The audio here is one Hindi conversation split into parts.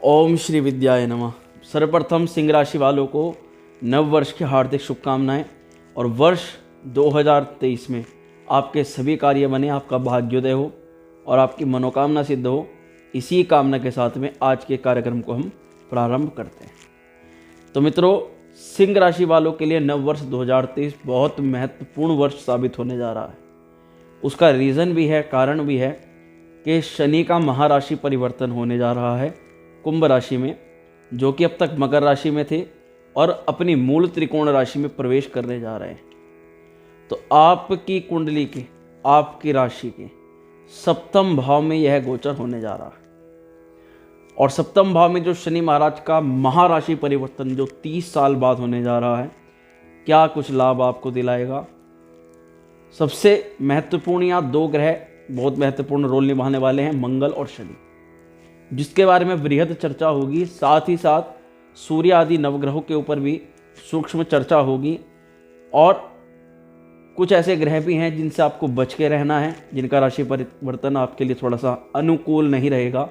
ओम श्री विद्याय नमः। सर्वप्रथम सिंह राशि वालों को नव वर्ष की हार्दिक शुभकामनाएं और वर्ष 2023 में आपके सभी कार्य बने, आपका भाग्योदय हो और आपकी मनोकामना सिद्ध हो। इसी कामना के साथ में आज के कार्यक्रम को हम प्रारंभ करते हैं। तो मित्रों, सिंह राशि वालों के लिए नव वर्ष 2023 बहुत महत्वपूर्ण वर्ष साबित होने जा रहा है। उसका रीज़न भी है, कारण भी है कि शनि का महाराशि परिवर्तन होने जा रहा है कुंभ राशि में, जो कि अब तक मकर राशि में थे और अपनी मूल त्रिकोण राशि में प्रवेश करने जा रहे हैं। तो आपकी कुंडली के, आपकी राशि के सप्तम भाव में यह गोचर होने जा रहा है। और सप्तम भाव में जो शनि महाराज का महाराशि परिवर्तन जो 30 साल बाद होने जा रहा है, क्या कुछ लाभ आपको दिलाएगा। सबसे महत्वपूर्ण यहाँ दो ग्रह बहुत महत्वपूर्ण रोल निभाने वाले हैं, मंगल और शनि, जिसके बारे में वृहद चर्चा होगी। साथ ही साथ सूर्य आदि नवग्रहों के ऊपर भी सूक्ष्म चर्चा होगी। और कुछ ऐसे ग्रह भी हैं जिनसे आपको बच के रहना है, जिनका राशि परिवर्तन आपके लिए थोड़ा सा अनुकूल नहीं रहेगा,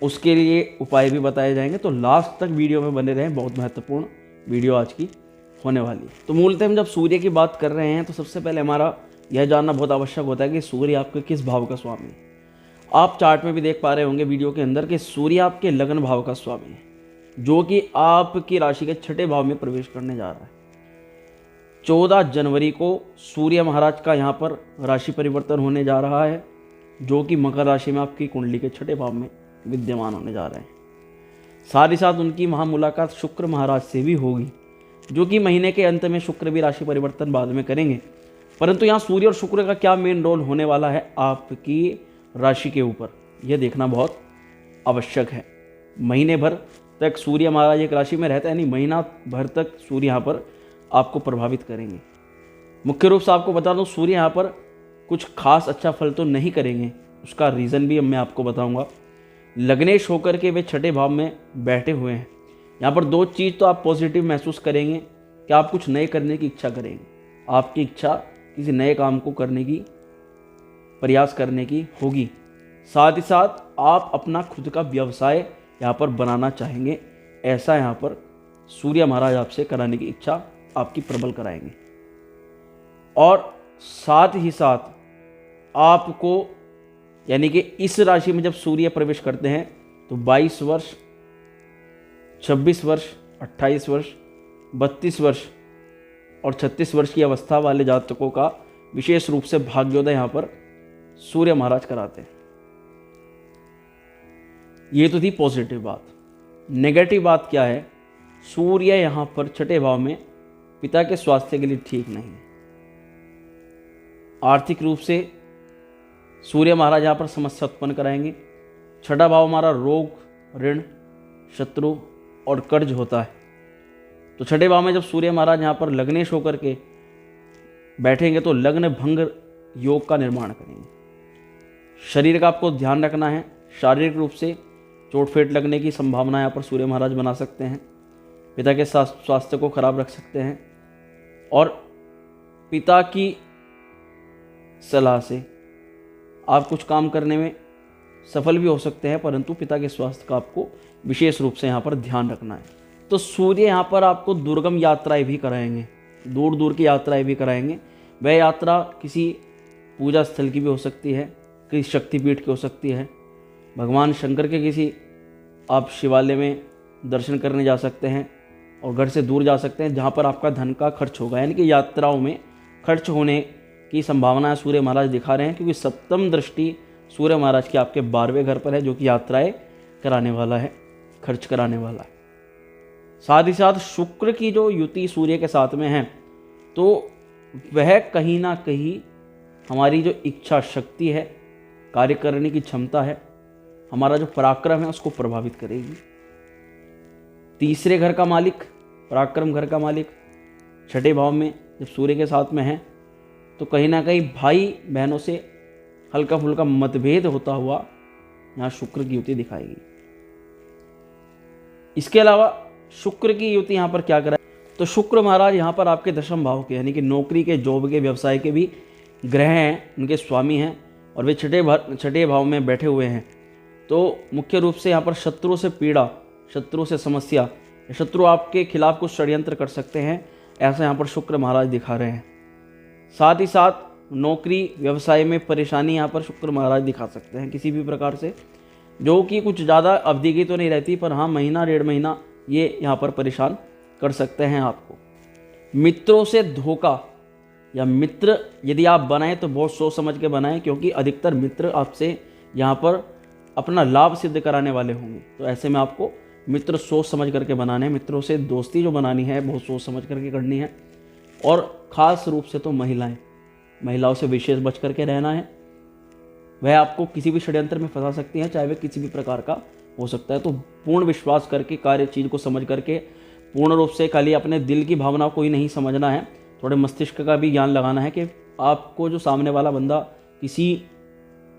उसके लिए उपाय भी बताए जाएंगे। तो लास्ट तक वीडियो में बने रहें, बहुत महत्वपूर्ण वीडियो आज की होने वाली है। तो मूलतः हम जब सूर्य की बात कर रहे हैं तो सबसे पहले हमारा यह जानना बहुत आवश्यक होता है कि सूर्य आपके किस भाव का स्वामी है। आप चार्ट में भी देख पा रहे होंगे वीडियो के अंदर कि सूर्य आपके लगन भाव का स्वामी है, जो कि आपकी राशि के छठे भाव में प्रवेश करने जा रहा है। 14 जनवरी को सूर्य महाराज का यहाँ पर राशि परिवर्तन होने जा रहा है, जो कि मकर राशि में आपकी कुंडली के छठे भाव में विद्यमान होने जा रहे हैं। साथ ही साथ उनकी महामुलाकात शुक्र महाराज से भी होगी, जो कि महीने के अंत में शुक्र भी राशि परिवर्तन बाद में करेंगे। परंतु यहाँ सूर्य और शुक्र का क्या मेन रोल होने वाला है आपकी राशि के ऊपर, यह देखना बहुत आवश्यक है। महीने भर तक सूर्य महाराज एक राशि में रहता है, यानी महीना भर तक सूर्य यहाँ पर आपको प्रभावित करेंगे। मुख्य रूप से आपको बता दूँ, सूर्य यहाँ पर कुछ खास अच्छा फल तो नहीं करेंगे। उसका रीज़न भी मैं आपको बताऊँगा। लग्नेश होकर के वे छठे भाव में बैठे हुए हैं। यहाँ पर दो चीज़ तो आप पॉजिटिव महसूस करेंगे कि आप कुछ नए करने की इच्छा करेंगे। आपकी इच्छा किसी नए काम को करने की, प्रयास करने की होगी। साथ ही साथ आप अपना खुद का व्यवसाय यहाँ पर बनाना चाहेंगे। ऐसा यहाँ पर सूर्य महाराज आपसे कराने की इच्छा आपकी प्रबल कराएंगे। और साथ ही साथ आपको, यानी कि इस राशि में जब सूर्य प्रवेश करते हैं तो 22 वर्ष, 26 वर्ष, 28 वर्ष, 32 वर्ष और 36 वर्ष की अवस्था वाले जातकों का विशेष रूप से भाग्योदय यहाँ पर सूर्य महाराज कराते हैं। ये तो थी पॉजिटिव बात। नेगेटिव बात क्या है? सूर्य यहाँ पर छठे भाव में पिता के स्वास्थ्य के लिए ठीक नहीं है। आर्थिक रूप से सूर्य महाराज यहाँ पर समस्या उत्पन्न कराएंगे। छठा भाव हमारा रोग, ऋण, शत्रु और कर्ज होता है। तो छठे भाव में जब सूर्य महाराज यहाँ पर लग्नेश होकर के बैठेंगे तो लग्न भंग योग का निर्माण करेंगे। शरीर का आपको ध्यान रखना है। शारीरिक रूप से चोट फेट लगने की संभावना यहाँ पर सूर्य महाराज बना सकते हैं। पिता के स्वास्थ्य को खराब रख सकते हैं और पिता की सलाह से आप कुछ काम करने में सफल भी हो सकते हैं, परंतु पिता के स्वास्थ्य का आपको विशेष रूप से यहाँ पर ध्यान रखना है। तो सूर्य यहाँ पर आपको दुर्गम यात्राएं भी कराएंगे, दूर दूर की यात्राएं भी कराएंगे। वह यात्रा किसी पूजा स्थल की भी हो सकती है, किसी शक्तिपीठ की हो सकती है, भगवान शंकर के किसी आप शिवालय में दर्शन करने जा सकते हैं और घर से दूर जा सकते हैं, जहाँ पर आपका धन का खर्च होगा। यानी कि यात्राओं में खर्च होने की संभावना सूर्य महाराज दिखा रहे हैं, क्योंकि सप्तम दृष्टि सूर्य महाराज की आपके 12वें घर पर है, जो कि यात्राएं कराने वाला है, खर्च कराने वाला है। साथ ही साथ शुक्र की जो युति सूर्य के साथ में है, तो वह कहीं ना कहीं हमारी जो इच्छा शक्ति है, कार्य करने की क्षमता है, हमारा जो पराक्रम है, उसको प्रभावित करेगी। तीसरे घर का मालिक, पराक्रम घर का मालिक छठे भाव में जब सूर्य के साथ में है, तो कहीं ना कहीं भाई बहनों से हल्का फुल्का मतभेद होता हुआ यहाँ शुक्र की युति दिखाएगी। इसके अलावा शुक्र की युति यहाँ पर क्या कराए, तो शुक्र महाराज यहाँ पर आपके दशम भाव के, यानी कि नौकरी के, जॉब के, व्यवसाय के भी ग्रह हैं, उनके स्वामी हैं और वे छठे भाव में बैठे हुए हैं। तो मुख्य रूप से यहाँ पर शत्रु से पीड़ा, शत्रु से समस्या, शत्रु आपके खिलाफ कुछ षड्यंत्र कर सकते हैं, ऐसा यहाँ पर शुक्र महाराज दिखा रहे हैं। साथ ही साथ नौकरी व्यवसाय में परेशानी यहाँ पर शुक्र महाराज दिखा सकते हैं किसी भी प्रकार से, जो कि कुछ ज़्यादा अवधि की तो नहीं रहती, पर हाँ महीना 1.5 महीना ये यहाँ पर परेशान कर सकते हैं आपको। मित्रों से धोखा या मित्र यदि आप बनाएं तो बहुत सोच समझ के बनाएं, क्योंकि अधिकतर मित्र आपसे यहाँ पर अपना लाभ सिद्ध कराने वाले होंगे। तो ऐसे में आपको मित्र सोच समझ करके बनाने हैं। मित्रों से दोस्ती जो बनानी है बहुत सोच समझ करके करनी है। और ख़ास रूप से तो महिलाओं से विशेष बच करके रहना है। वह आपको किसी भी षड्यंत्र में फंसा सकती हैं, चाहे वह किसी भी प्रकार का हो सकता है। तो पूर्ण विश्वास करके कार्य चीज़ को समझ करके पूर्ण रूप से खाली अपने दिल की भावनाओं को ही नहीं समझना है, थोड़े मस्तिष्क का भी ज्ञान लगाना है कि आपको जो सामने वाला बंदा किसी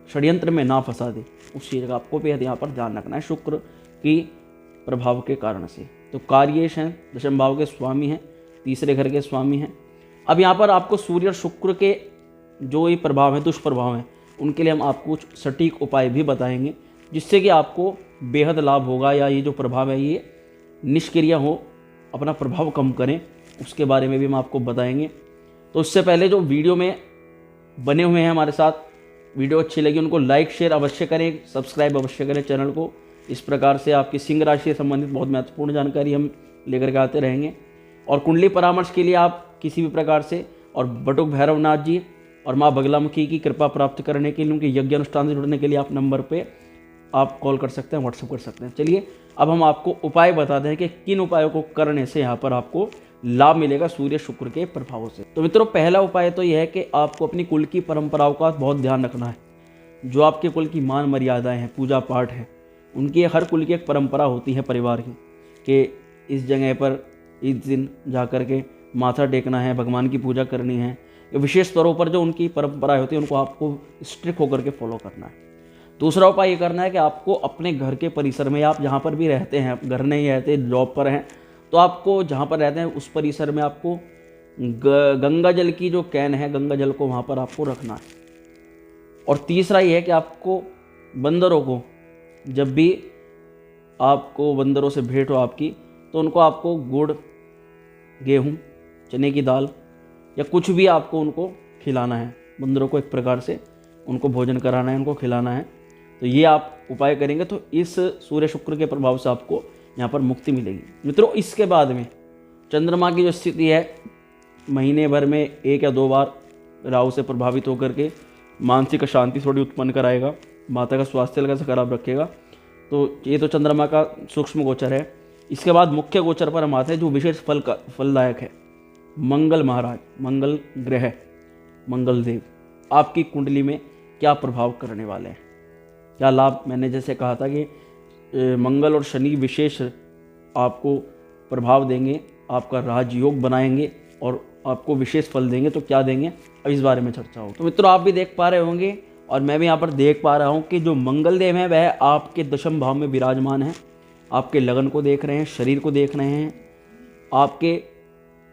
षड्यंत्र में ना फंसा दे, उस चीज़ का आपको भी यहाँ पर ध्यान रखना है शुक्र की प्रभाव के कारण से। तो कार्येश हैं, दशम भाव के स्वामी हैं, तीसरे घर के स्वामी हैं। अब यहाँ पर आपको सूर्य और शुक्र के जो ये प्रभाव हैं, दुष्प्रभाव हैं, उनके लिए हम आपको कुछ सटीक उपाय भी बताएंगे, जिससे कि आपको बेहद लाभ होगा, या ये जो प्रभाव है ये निष्क्रिय हो, अपना प्रभाव कम करें, उसके बारे में भी हम आपको बताएंगे। तो उससे पहले जो वीडियो में बने हुए हैं हमारे साथ, वीडियो अच्छी लगी उनको लाइक शेयर अवश्य करें, सब्सक्राइब अवश्य करें चैनल को। इस प्रकार से आपकी सिंह राशि से संबंधित बहुत महत्वपूर्ण जानकारी हम लेकर के आते रहेंगे। और कुंडली परामर्श के लिए आप किसी भी प्रकार से और बटुक भैरवनाथ जी और माँ बगलामुखी की कृपा प्राप्त करने के लिए, उनके यज्ञ अनुष्ठान से जुड़ने के लिए आप नंबर पे आप कॉल कर सकते हैं, व्हाट्सएप कर सकते हैं। चलिए अब हम आपको उपाय बताते हैं कि किन उपायों को करने से यहाँ पर आपको लाभ मिलेगा सूर्य शुक्र के प्रभावों से। तो मित्रों, पहला उपाय तो यह है कि आपको अपनी कुल की परंपराओं का बहुत ध्यान रखना है। जो आपके कुल की मान मर्यादाएं हैं, पूजा पाठ है, उनकी हर कुल की एक परंपरा होती है परिवार की, कि इस जगह पर इस दिन जा कर के माथा टेकना है, भगवान की पूजा करनी है, या विशेष तौरों पर जो उनकी परंपराएं होती हैं उनको आपको स्ट्रिक्ट होकर के फॉलो करना है। दूसरा उपाय ये करना है कि आपको अपने घर के परिसर में, आप जहाँ पर भी रहते हैं, घर नहीं रहते, जॉब पर हैं, तो आपको जहाँ पर रहते हैं उस परिसर में आपको गंगा जल की जो कैन है, गंगा जल को वहाँ पर आपको रखना है। और तीसरा ये है कि आपको बंदरों को, जब भी आपको बंदरों से भेंट हो आपकी, तो उनको आपको गुड़, गेहूँ, चने की दाल या कुछ भी आपको उनको खिलाना है। बंदरों को एक प्रकार से उनको भोजन कराना है, उनको खिलाना है। तो ये आप उपाय करेंगे तो इस सूर्य शुक्र के प्रभाव से आपको यहाँ पर मुक्ति मिलेगी। मित्रों, इसके बाद में चंद्रमा की जो स्थिति है, महीने भर में 1 या 2 बार राहु से प्रभावित होकर के मानसिक अशांति थोड़ी उत्पन्न कराएगा, माता का स्वास्थ्य हल्का सा खराब रखेगा। तो ये तो चंद्रमा का सूक्ष्म गोचर है। इसके बाद मुख्य गोचर पर हम आते हैं, जो विशेष फलदायक है। मंगल महाराज, मंगल ग्रह, मंगल देव आपकी कुंडली में क्या प्रभाव करने वाले हैं, क्या लाभ। मैंने जैसे कहा था कि मंगल और शनि विशेष आपको प्रभाव देंगे, आपका राजयोग बनाएंगे और आपको विशेष फल देंगे। तो क्या देंगे, अब इस बारे में चर्चा हो। तो मित्रों, आप भी देख पा रहे होंगे और मैं भी यहाँ पर देख पा रहा हूँ कि जो मंगल देव है वह आपके दशम भाव में विराजमान है। आपके लगन को देख रहे हैं, शरीर को देख रहे हैं, आपके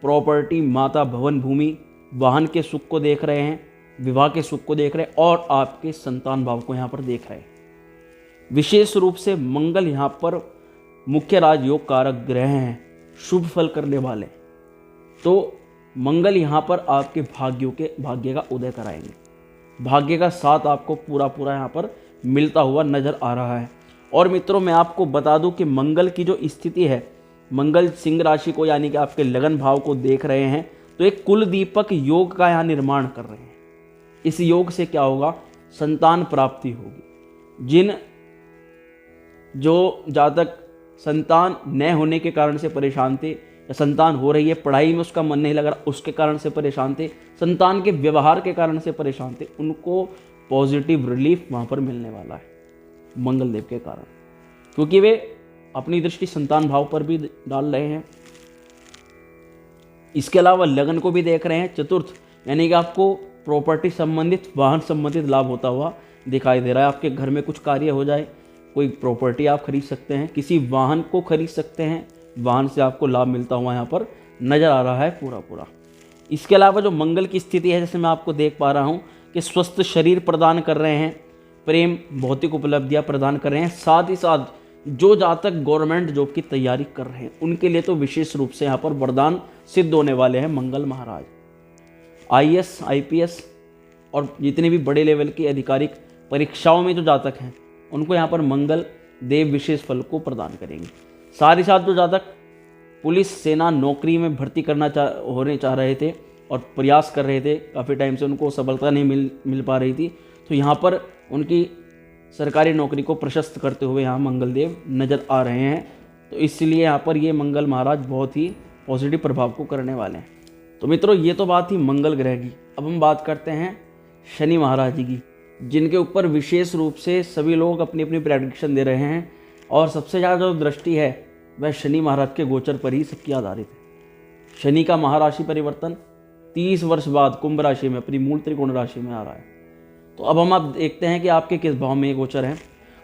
प्रॉपर्टी, माता, भवन, भूमि, वाहन के सुख को देख रहे हैं, विवाह के सुख को देख रहे हैं, और आपके संतान भाव को यहाँ पर देख रहे हैं। विशेष रूप से मंगल यहाँ पर मुख्य राजयोग कारक ग्रह हैं, शुभ फल करने वाले। तो मंगल यहाँ पर आपके भाग्य का उदय कराएंगे। भाग्य का साथ आपको पूरा यहाँ पर मिलता हुआ नजर आ रहा है। और मित्रों, मैं आपको बता दूं कि मंगल की जो स्थिति है, मंगल सिंह राशि को यानी कि आपके लगन भाव को देख रहे हैं, तो एक कुल दीपक योग का यहाँ निर्माण कर रहे हैं। इस योग से क्या होगा, संतान प्राप्ति होगी। जो जातक संतान न होने के कारण से परेशान थे, या संतान हो रही है, पढ़ाई में उसका मन नहीं लग रहा, उसके कारण से परेशान थे, संतान के व्यवहार के कारण से परेशान थे, उनको पॉजिटिव रिलीफ वहाँ पर मिलने वाला है मंगल देव के कारण, क्योंकि वे अपनी दृष्टि संतान भाव पर भी डाल रहे हैं। इसके अलावा लगन को भी देख रहे हैं। चतुर्थ यानी कि आपको प्रॉपर्टी संबंधित, वाहन संबंधित लाभ होता हुआ दिखाई दे रहा है। आपके घर में कुछ कार्य हो जाए, कोई प्रॉपर्टी आप खरीद सकते हैं, किसी वाहन को खरीद सकते हैं, वाहन से आपको लाभ मिलता हुआ यहाँ पर नजर आ रहा है पूरा। इसके अलावा जो मंगल की स्थिति है, जैसे मैं आपको देख पा रहा हूँ कि स्वस्थ शरीर प्रदान कर रहे हैं, प्रेम, भौतिक उपलब्धियां प्रदान कर रहे हैं। साथ ही साथ जो जातक गवर्नमेंट जॉब की तैयारी कर रहे हैं उनके लिए तो विशेष रूप से यहाँ पर वरदान सिद्ध होने वाले हैं मंगल महाराज। आईएएस, आईपीएस और जितने भी बड़े लेवल की आधिकारिक परीक्षाओं में जो जातक हैं उनको यहाँ पर मंगल देव विशेष फल को प्रदान करेंगे। साथ ही साथ जो जातक पुलिस, सेना, नौकरी में भर्ती होने चाह रहे थे और प्रयास कर रहे थे, काफ़ी टाइम से उनको सफलता नहीं मिल पा रही थी, तो यहाँ पर उनकी सरकारी नौकरी को प्रशस्त करते हुए यहाँ मंगल देव नज़र आ रहे हैं। तो इसलिए यहाँ पर ये मंगल महाराज बहुत ही पॉजिटिव प्रभाव को करने वाले हैं। तो मित्रों, ये तो बात थी मंगल ग्रह की। अब हम बात करते हैं शनि महाराज जी की, जिनके ऊपर विशेष रूप से सभी लोग अपनी अपनी प्रेडिक्शन दे रहे हैं और सबसे ज़्यादा जो दृष्टि है वह शनि महाराज के गोचर पर ही सबकी आधारित है। शनि का महाराशि परिवर्तन 30 वर्ष बाद कुंभ राशि में अपनी मूल त्रिकोण राशि में आ रहा है। तो अब हम आप देखते हैं कि आपके किस भाव में ये गोचर है।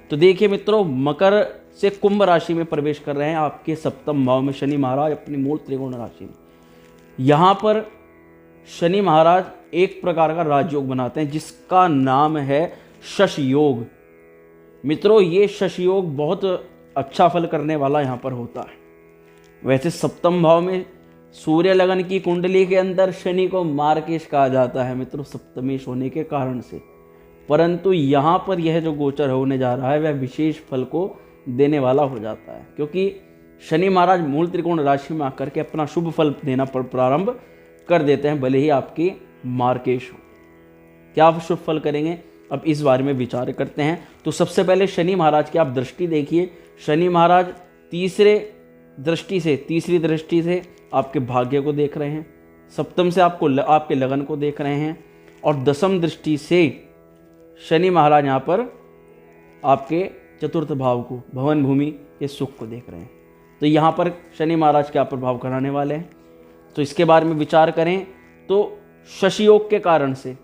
तो देखिए मित्रों, मकर से कुंभ राशि में प्रवेश कर रहे हैं आपके सप्तम भाव में शनि महाराज अपनी मूल त्रिकोण राशि में। यहाँ पर शनि महाराज एक प्रकार का राजयोग बनाते हैं जिसका नाम है शश योग। मित्रों, ये शश योग बहुत अच्छा फल करने वाला यहाँ पर होता है। वैसे सप्तम भाव में सूर्य लगन की कुंडली के अंदर शनि को मार्केश कहा जाता है मित्रों, सप्तमेश होने के कारण से। परंतु यहाँ पर यह जो गोचर होने जा रहा है वह विशेष फल को देने वाला हो जाता है, क्योंकि शनि महाराज मूल त्रिकोण राशि में आकर के अपना शुभ फल देना प्रारंभ कर देते हैं, भले ही आपकी मार्केश हो। क्या शुभ फल करेंगे, अब इस बारे में विचार करते हैं। तो सबसे पहले शनि महाराज की आप दृष्टि देखिए। शनि महाराज तीसरी दृष्टि से आपके भाग्य को देख रहे हैं, सप्तम से आपके लगन को देख रहे हैं, और दसम दृष्टि से शनि महाराज यहाँ पर आपके चतुर्थ भाव को, भवन भूमि के सुख को देख रहे हैं। तो यहाँ पर शनि महाराज क्या प्रभाव कराने वाले हैं, तो इसके बारे में विचार करें तो शश योग के कारण से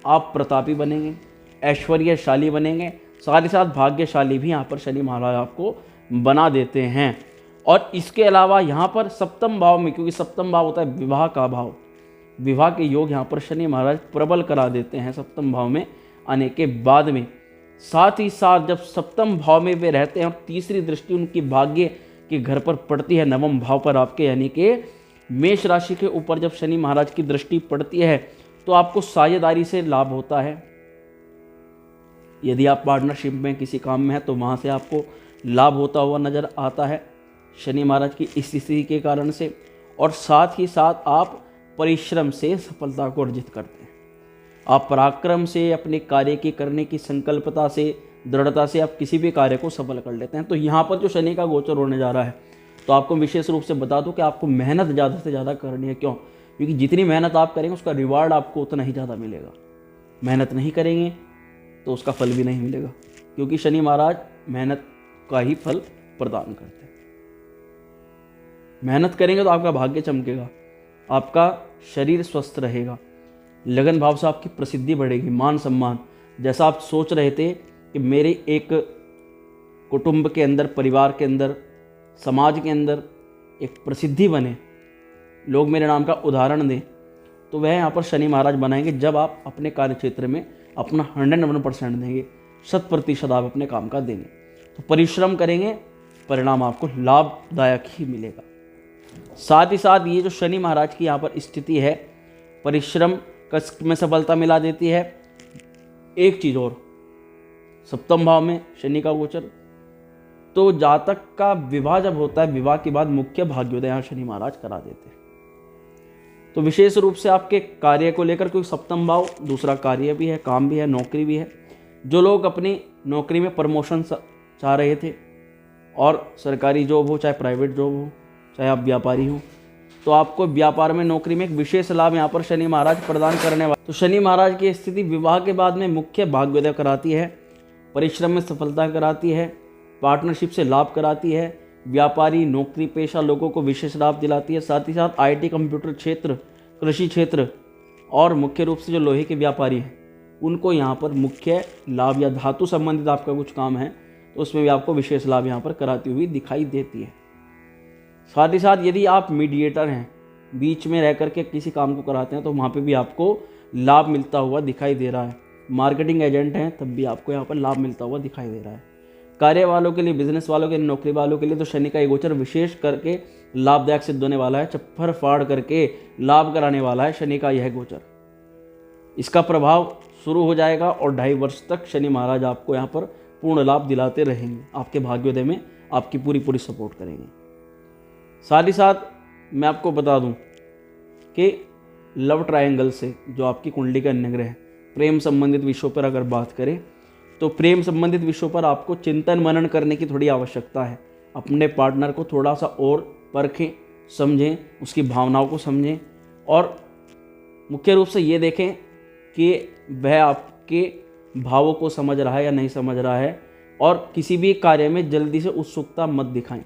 आप प्रतापी बनेंगे, ऐश्वर्यशाली बनेंगे, साथ ही साथ भाग्यशाली भी यहाँ पर शनि महाराज आपको बना देते हैं। और इसके अलावा यहाँ पर सप्तम भाव में, क्योंकि सप्तम भाव होता है विवाह का भाव, विवाह के योग यहाँ पर शनि महाराज प्रबल करा देते हैं सप्तम भाव में आने के बाद में। साथ ही साथ जब सप्तम भाव में वे रहते हैं और तीसरी दृष्टि उनकी भाग्य के घर पर पड़ती है, नवम भाव पर आपके, यानी कि मेष राशि के ऊपर जब शनि महाराज की दृष्टि पड़ती है तो आपको साझेदारी से लाभ होता है। यदि आप पार्टनरशिप में किसी काम में हैं तो वहाँ से आपको लाभ होता हुआ नजर आता है शनि महाराज की इस स्थिति के कारण से। और साथ ही साथ आप परिश्रम से सफलता को अर्जित करते हैं। आप पराक्रम से, अपने कार्य की करने की संकल्पता से, दृढ़ता से आप किसी भी कार्य को सफल कर लेते हैं। तो यहाँ पर जो शनि का गोचर होने जा रहा है, तो आपको विशेष रूप से बता दूं कि आपको मेहनत ज़्यादा से ज़्यादा करनी है। क्यों? क्योंकि जितनी मेहनत आप करेंगे उसका रिवार्ड आपको उतना ही ज़्यादा मिलेगा। मेहनत नहीं करेंगे तो उसका फल भी नहीं मिलेगा, क्योंकि शनि महाराज मेहनत का ही फल प्रदान करते हैं। मेहनत करेंगे तो आपका भाग्य चमकेगा, आपका शरीर स्वस्थ रहेगा, लगन भाव से आपकी प्रसिद्धि बढ़ेगी, मान सम्मान। जैसा आप सोच रहे थे कि मेरे एक कुटुंब के अंदर, परिवार के अंदर, समाज के अंदर एक प्रसिद्धि बने, लोग मेरे नाम का उदाहरण दें, तो वह यहाँ पर शनि महाराज बनाएंगे जब आप अपने कार्य क्षेत्र में अपना 101% देंगे, 100% आप अपने काम का देंगे। तो परिश्रम करेंगे, परिणाम आपको लाभदायक ही मिलेगा। साथ ही साथ ये जो शनि महाराज की यहाँ पर स्थिति है, परिश्रम कष्ट में सफलता मिला देती है। एक चीज़ और, सप्तम भाव में शनि का गोचर, तो जातक का विवाह जब होता है, विवाह के बाद मुख्य भाग्योदय यहाँ शनि महाराज करा देते हैं। तो विशेष रूप से आपके कार्य को लेकर, क्योंकि सप्तम भाव दूसरा कार्य भी है, काम भी है, नौकरी भी है। जो लोग अपनी नौकरी में प्रमोशन चाह रहे थे, और सरकारी जॉब हो चाहे प्राइवेट जॉब हो, चाहे आप व्यापारी हो, तो आपको व्यापार में, नौकरी में एक विशेष लाभ यहाँ पर शनि महाराज प्रदान करने वाले। तो शनि महाराज की स्थिति विवाह के बाद में मुख्य भाग्योदय कराती है, परिश्रम में सफलता कराती है, पार्टनरशिप से लाभ कराती है, व्यापारी, नौकरी पेशा लोगों को विशेष लाभ दिलाती है। साथ ही साथ आईटी, कंप्यूटर क्षेत्र, कृषि क्षेत्र और मुख्य रूप से जो लोहे के व्यापारी हैं उनको यहाँ पर मुख्य लाभ, या धातु संबंधित आपका कुछ काम है तो उसमें भी आपको विशेष लाभ यहाँ पर कराती हुई दिखाई देती है। साथ ही साथ यदि आप मीडिएटर हैं, बीच में रह करके किसी काम को कराते हैं, तो वहाँ पे भी आपको लाभ मिलता हुआ दिखाई दे रहा है। मार्केटिंग एजेंट हैं तब भी आपको यहाँ पर लाभ मिलता हुआ दिखाई दे रहा है। कार्य वालों के लिए, बिजनेस वालों के लिए, नौकरी वालों के लिए तो शनि का ये गोचर विशेष करके लाभदायक सिद्ध होने वाला है। चप्पर फाड़ करके लाभ कराने वाला है शनि का यह गोचर। इसका प्रभाव शुरू हो जाएगा और 2.5 वर्ष तक शनि महाराज आपको यहाँ पर पूर्ण लाभ दिलाते रहेंगे। आपके भाग्योदय में आपकी पूरी सपोर्ट करेंगे। साथ ही साथ मैं आपको बता दूं कि लव ट्रायंगल से जो आपकी कुंडली के अन्य ग्रह है, प्रेम संबंधित विषयों पर अगर बात करें तो प्रेम संबंधित विषयों पर आपको चिंतन मनन करने की थोड़ी आवश्यकता है। अपने पार्टनर को थोड़ा सा और परखें, समझें, उसकी भावनाओं को समझें और मुख्य रूप से ये देखें कि वह आपके भावों को समझ रहा है या नहीं समझ रहा है। और किसी भी कार्य में जल्दी से उत्सुकता मत दिखाएं,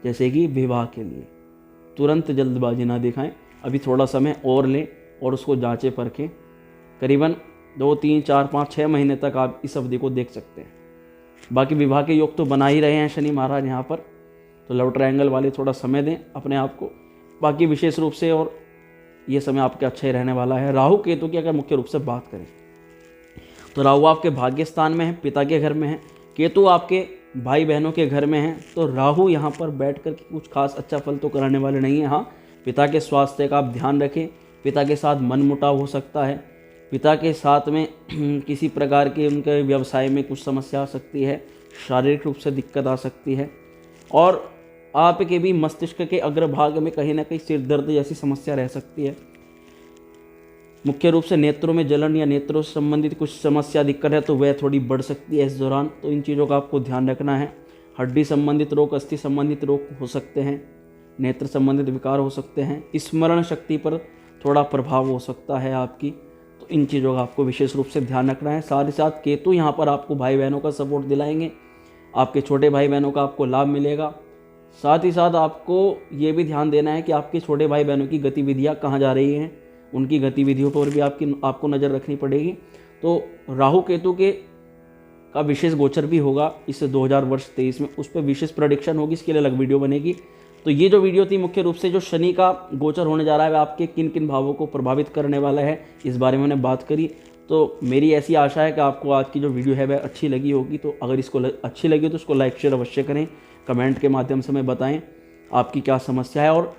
जैसे कि विवाह के लिए तुरंत जल्दबाजी ना दिखाएं। अभी थोड़ा समय और लें और उसको जांचें परखें। करीबन 2, 3, 4, 5, 6 महीने तक आप इस अवधि को देख सकते हैं। बाकी विवाह के योग तो बना ही रहे हैं शनि महाराज यहाँ पर, तो लव ट्रायंगल वाले थोड़ा समय दें अपने आप को। बाकी विशेष रूप से और ये समय आपके अच्छा ही रहने वाला है। राहु केतु की अगर मुख्य रूप से बात करें तो राहु आपके भाग्य स्थान में है, पिता के घर में है। केतु आपके भाई बहनों के घर में है। तो राहु यहाँ पर बैठ कर कुछ खास अच्छा फल तो कराने वाले नहीं है। हाँ, पिता के स्वास्थ्य का आप ध्यान रखें। पिता के साथ मनमुटाव हो सकता है। पिता के साथ में किसी प्रकार के उनके व्यवसाय में कुछ समस्या आ सकती है, शारीरिक रूप से दिक्कत आ सकती है और आपके भी मस्तिष्क के अग्रभाग में कहीं ना कहीं सिर दर्द जैसी समस्या रह सकती है। मुख्य रूप से नेत्रों में जलन या नेत्रों से संबंधित कुछ समस्या दिक्कत है तो वह थोड़ी बढ़ सकती है इस दौरान, तो इन चीज़ों का आपको ध्यान रखना है। हड्डी संबंधित रोग, अस्थि संबंधित रोग हो सकते हैं, नेत्र संबंधित विकार हो सकते हैं, स्मरण शक्ति पर थोड़ा प्रभाव हो सकता है आपकी, तो इन चीज़ों का आपको विशेष रूप से ध्यान रखना है। साथ ही साथ केतु यहाँ पर आपको भाई बहनों का सपोर्ट दिलाएंगे, आपके छोटे भाई बहनों का आपको लाभ मिलेगा। साथ ही साथ आपको ये भी ध्यान देना है कि आपके छोटे भाई बहनों की गतिविधियाँ कहाँ जा रही हैं, उनकी गतिविधियों पर भी आपको नज़र रखनी पड़ेगी। तो राहु केतु का विशेष गोचर भी होगा इस 2023 में, उस पर विशेष प्रेडिक्शन होगी, इसके लिए अलग वीडियो बनेगी। तो ये जो वीडियो थी मुख्य रूप से जो शनि का गोचर होने जा रहा है वह आपके किन किन भावों को प्रभावित करने वाला है, इस बारे में मैंने बात करी। तो मेरी ऐसी आशा है कि आपको आज की जो वीडियो है वह अच्छी लगी होगी। तो अगर इसको अच्छी लगी तो उसको लाइक शेयर अवश्य करें, कमेंट के माध्यम से हमें बताएं आपकी क्या समस्या है और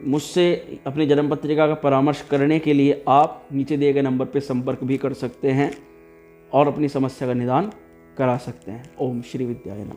मुझसे अपनी जन्म पत्रिका का परामर्श करने के लिए आप नीचे दिए गए नंबर पर संपर्क भी कर सकते हैं और अपनी समस्या का निदान करा सकते हैं। ओम श्री विद्याय नमः।